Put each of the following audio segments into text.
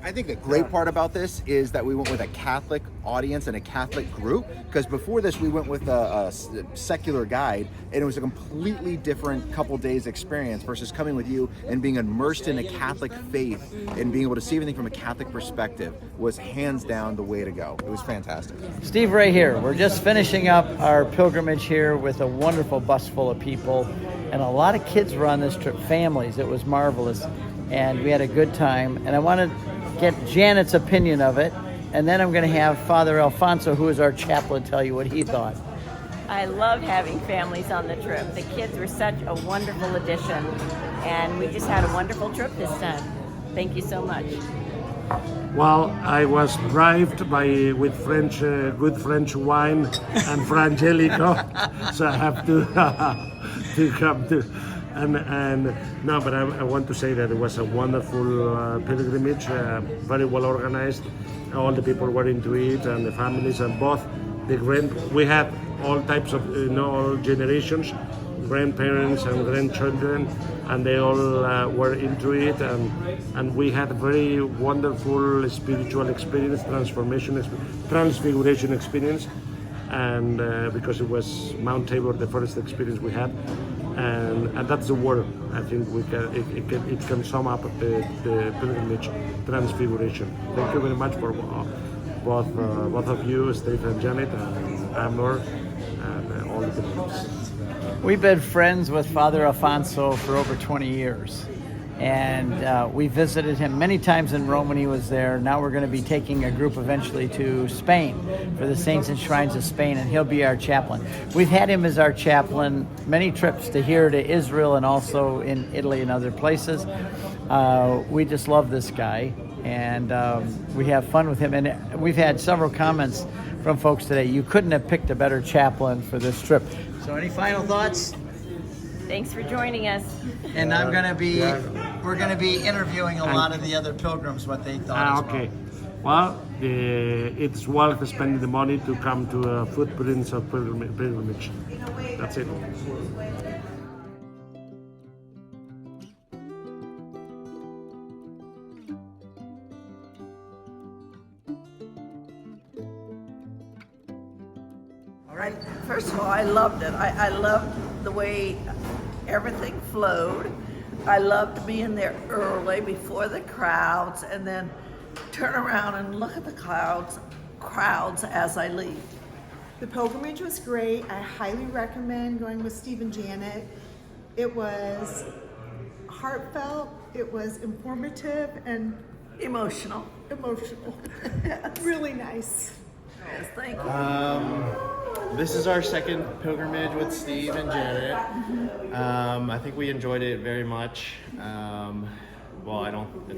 I think the great part about this is that we went with a Catholic audience and a Catholic group, because before this we went with a secular guide, and it was a completely different couple days experience versus coming with you and being immersed in a Catholic faith and being able to see everything from a Catholic perspective was hands down the way to go. It was fantastic. Steve Ray here. We're just finishing up our pilgrimage here with a wonderful bus full of people, and a lot of kids were on this trip, families. It was marvelous, and we had a good time, and I want to get Janet's opinion of it, and then I'm going to have Father Alfonso, who is our chaplain, tell you what he thought. I love having families on the trip. The kids were such a wonderful addition, and we just had a wonderful trip this time. Thank you so much. Well, I was bribed with French, good French wine and Frangelico, so I have to come to. And no, but I want to say that it was a wonderful pilgrimage, very well organized. All the people were into it, and the families, and both we had all types of, all generations, grandparents and grandchildren, and they all were into it, and we had a very wonderful spiritual experience, transfiguration experience, and because it was Mount Tabor, the first experience we had. And that's the word. I think it can sum up the pilgrimage, transfiguration. Thank you very much for both of you, Steve and Janet, and Amnor, and all the pilgrims. We've been friends with Father Alfonso for over 20 years, and we visited him many times in Rome when he was there. Now we're going to be taking a group eventually to Spain for the Saints and Shrines of Spain, and he'll be our chaplain. We've had him as our chaplain many trips to here, to Israel, and also in Italy and other places. We just love this guy, and we have fun with him. And we've had several comments from folks today. You couldn't have picked a better chaplain for this trip. So any final thoughts? Thanks for joining us. And we're going to be interviewing a lot of the other pilgrims, what they thought. Okay. Well, it's worth spending the money to come to footprints of pilgrimage. That's it. All right. First of all, I loved it. I loved the way everything flowed. I loved being there early before the crowds, and then turn around and look at the crowds as I leave. The pilgrimage was great. I highly recommend going with Steve and Janet. It was heartfelt, it was informative, and Emotional. really nice. Yes, thank you. This is our second pilgrimage with Steve and Janet. I think we enjoyed it very much. It's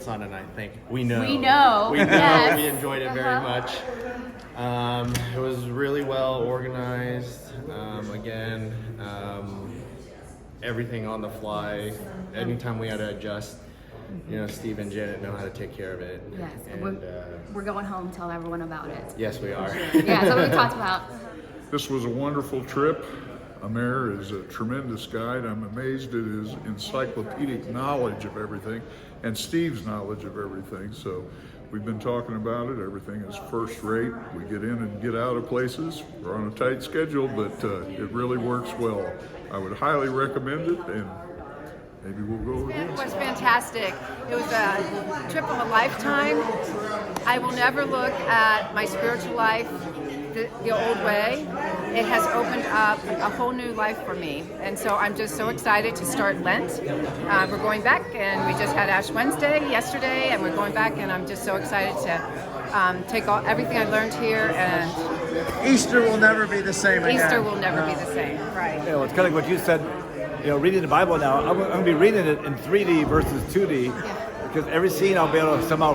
not an I think. We know. Yes. We enjoyed it very much. It was really well organized. Everything on the fly. Anytime we had to adjust, Steve and Janet know how to take care of it. Yes, and we're going home to tell everyone about it. yes, we are. Yeah, that's what we talked about. This was a wonderful trip. Amer is a tremendous guide. I'm amazed at his encyclopedic knowledge of everything and Steve's knowledge of everything. So we've been talking about it. Everything is first rate. We get in and get out of places. We're on a tight schedule, but it really works well. I would highly recommend it, and maybe we'll go again. It was fantastic. It was a trip of a lifetime. I will never look at my spiritual life the old way. It has opened up a whole new life for me, and so I'm just so excited to start Lent. We're going back, and we just had Ash Wednesday yesterday, and we're going back, and I'm just so excited to take everything I learned here, and Easter will never be the same again. Easter will never be the same. Right. It's kind of like what you said. Reading the Bible now, I'm going to be reading it in 3D versus 2D. Because every scene I'll be able to somehow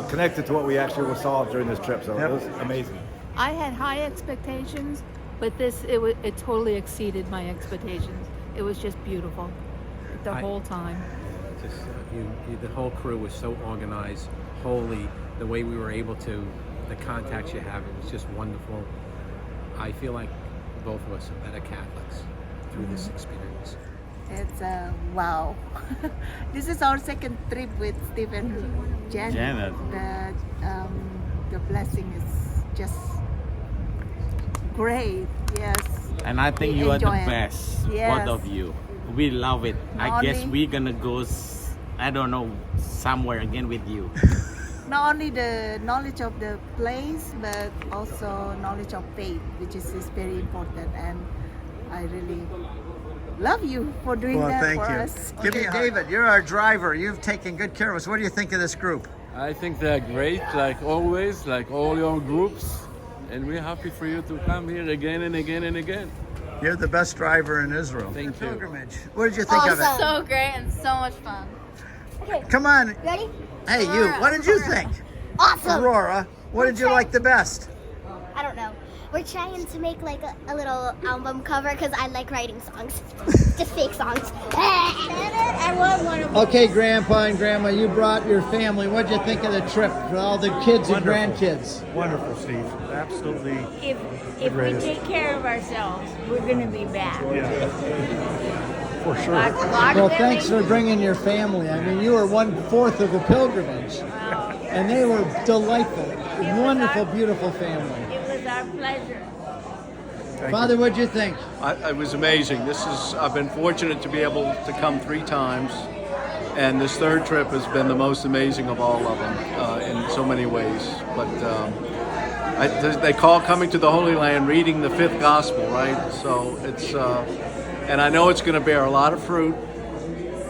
connect it to what we actually saw during this trip. So it was amazing. I had high expectations, but it totally exceeded my expectations. It was just beautiful the whole time. The whole crew was so organized, holy. The way we were able to, the contacts you have, it was just wonderful. I feel like both of us are better Catholics through this experience. It's wow. This is our second trip with Steve and Janet. The blessing is just great. Yes. And I think We you are the enjoy it. best, Yes. both of you. We love it. I Not guess only- we're gonna go, I don't know, somewhere again with you. Not only the knowledge of the place, but also knowledge of faith, which is very important. And I really love you for doing Well, that thank for you. us. Okay, David, you're our driver. You've taken good care of us. What do you think of this group? I think they're great, like always, like all your groups, and we're happy for you to come here again and again and again. You're the best driver in Israel. Thank you. Pilgrimage. What did you think of it? So great and so much fun. Come on. Ready? Hey, you. What did you think? Awesome. Aurora, what did you like the best? I don't know. We're trying to make like a little album cover because I like writing songs. Just fake songs. I want one of them. Okay, Grandpa and Grandma, you brought your family. What did you think of the trip for all the kids and grandkids? Wonderful, Steve. Absolutely. If we take care of ourselves, we're going to be back. For sure. Well, thanks for bringing your family. I mean, you were 1/4 of the pilgrimage, and they were delightful, wonderful, beautiful family. It was our pleasure. Father, what'd you think? It was amazing. I've been fortunate to be able to come 3 times, and this third trip has been the most amazing of all of them in so many ways. But they call coming to the Holy Land reading the 5th Gospel, right? So it's, and I know it's going to bear a lot of fruit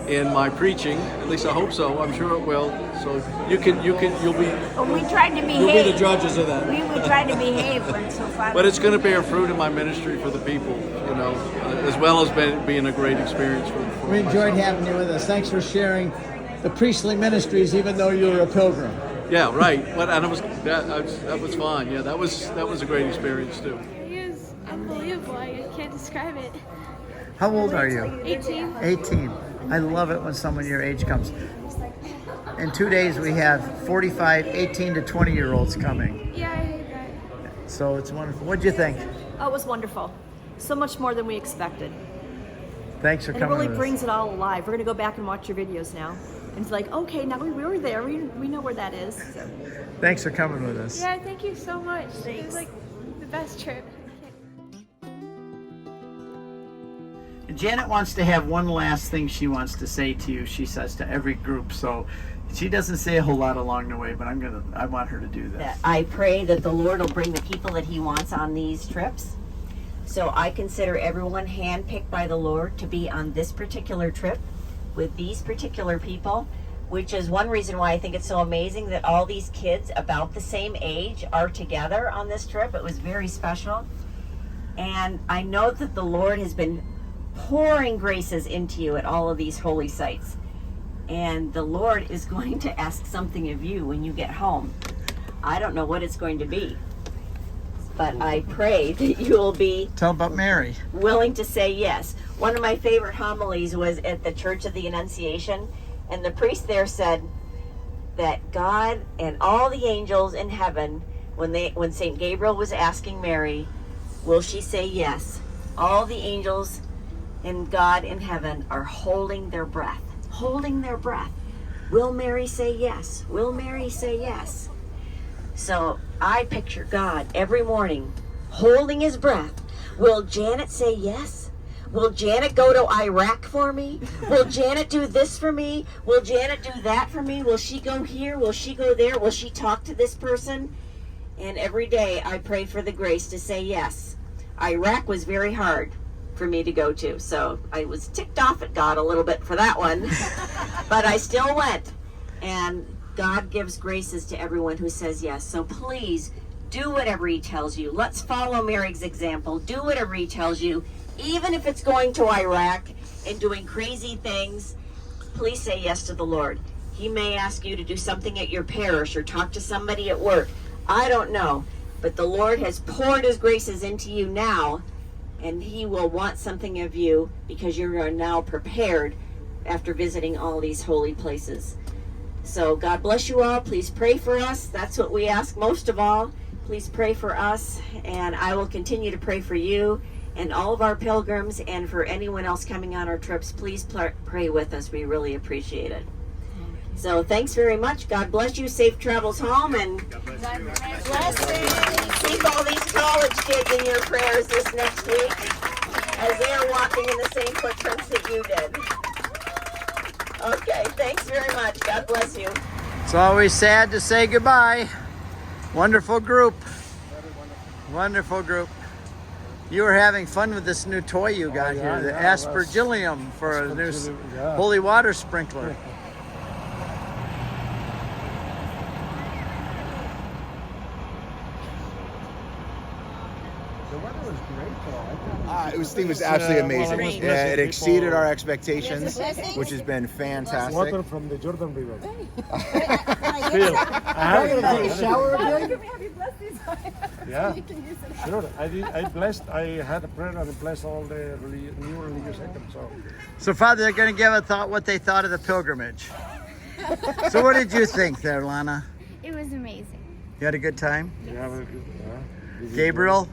in my preaching. At least I hope so. I'm sure it will. So you'll be. We tried to behave. You'll be the judges of that. We tried to behave when so far. But it's going to bear fruit in my ministry for the people, you know, as well as being a great experience for We enjoyed having you with us. Thanks for sharing the priestly ministries, even though you were a pilgrim. Yeah, right. But and that was fun. Yeah, that was a great experience too. It was unbelievable. I can't describe it. How old are you? 18. 18. I love it when someone your age comes. In 2 days, we have 45, 18 to 20-year-olds coming. Yeah, I heard that. So it's wonderful. What'd you think? Oh, it was wonderful. So much more than we expected. Thanks for And it coming really with brings us. it all alive. We're going to go back and watch your videos now. And it's like, okay, now we were there. We know where that is. So. Thanks for coming with us. Yeah, thank you so much. It was like the best trip. Janet wants to have one last thing she wants to say to you. She says to every group. So she doesn't say a whole lot along the way, but I want her to do this. I pray that the Lord will bring the people that He wants on these trips. So I consider everyone handpicked by the Lord to be on this particular trip with these particular people, which is one reason why I think it's so amazing that all these kids about the same age are together on this trip. It was very special. And I know that the Lord has been pouring graces into you at all of these holy sites. And the Lord is going to ask something of you when you get home. I don't know what it's going to be, but I pray that you will be Tell about Mary. willing to say yes. One of my favorite homilies was at the Church of the Annunciation, and the priest there said that God and all the angels in heaven, when St. Gabriel was asking Mary, will she say yes? All the angels and God in heaven are holding their breath. Holding their breath. Will Mary say yes? Will Mary say yes? So I picture God every morning holding his breath. Will Janet say yes? Will Janet go to Iraq for me? Will Janet do this for me? Will Janet do that for me? Will she go here? Will she go there? Will she talk to this person? And every day I pray for the grace to say yes. Iraq was very hard for me to go to, so I was ticked off at God a little bit for that one, but I still went. And God gives graces to everyone who says yes. So please do whatever He tells you. Let's follow Mary's example. Do whatever He tells you, even if it's going to Iraq and doing crazy things. Please say yes to the Lord. He may ask you to do something at your parish or talk to somebody at work. I don't know, but the Lord has poured His graces into you now, and He will want something of you because you are now prepared after visiting all these holy places. So God bless you all. Please pray for us. That's what we ask most of all. Please pray for us, and I will continue to pray for you And all of our pilgrims, and for anyone else coming on our trips, please pray with us. We really appreciate it. So thanks very much. God bless you. Safe travels home, and blessings. Keep all these college kids in your prayers this next week as they are walking in the same footprints that you did. Okay, thanks very much. God bless you. It's always sad to say goodbye. Wonderful group. Wonderful group. You were having fun with this new toy you got here, the aspergillium for a new holy water sprinkler. The weather was great, though. It was absolutely amazing. Well, Yeah, it exceeded our expectations, which has been fantastic. Water from the Jordan River. Still, I have to take a shower again. Yeah, You can use it. sure. I had a prayer and blessed all the new religious items. So, Father, they're going to give a thought what they thought of the pilgrimage. So, what did you think there, Lana? It was amazing. You had a good time? Yeah. Gabriel?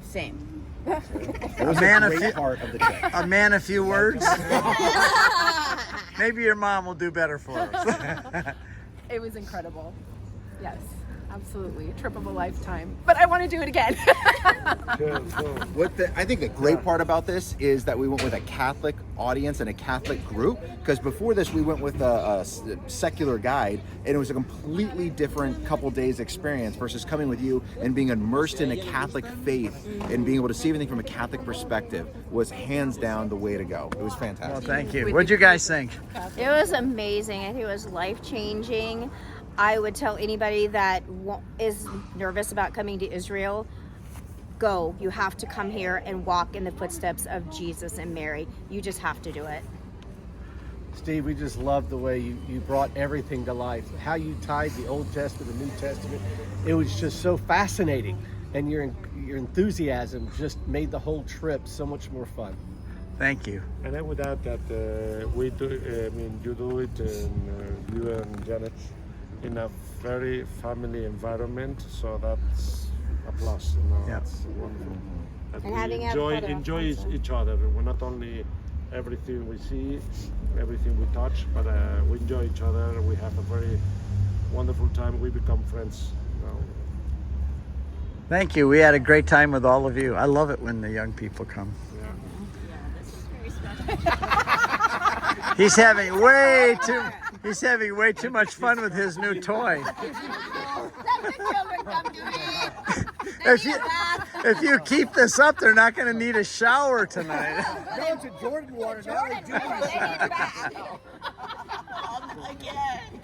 Same. It was a great part of the trip. A man, a few words? Maybe your mom will do better for us. It was incredible. Yes, absolutely. A trip of a lifetime. But I want to do it again. I think the great part about this is that we went with a Catholic audience and a Catholic group, because before this we went with a secular guide, and it was a completely different couple days experience versus coming with you and being immersed in a Catholic faith and being able to see everything from a Catholic perspective was hands down the way to go. It was fantastic. Well, thank you. What'd you guys think? It was amazing. I think it was life-changing. I would tell anybody that is nervous about coming to Israel, go. You have to come here and walk in the footsteps of Jesus and Mary. You just have to do it. Steve, we just loved the way you brought everything to life. How you tied the Old Testament and New Testament. It was just so fascinating. And your enthusiasm just made the whole trip so much more fun. Thank you. And I would add that you do it, and you and Janet, in a very family environment, so that's a plus. That's wonderful. That And we having enjoy each other. We're not only everything we see, everything we touch, but we enjoy each other. We have a very wonderful time. We become friends now. Thank you. We had a great time with all of you. I love it when the young people come. He's having way too much fun with his new toy. If you keep this up, they're not going to need a shower tonight. Going to Jordan water. Again.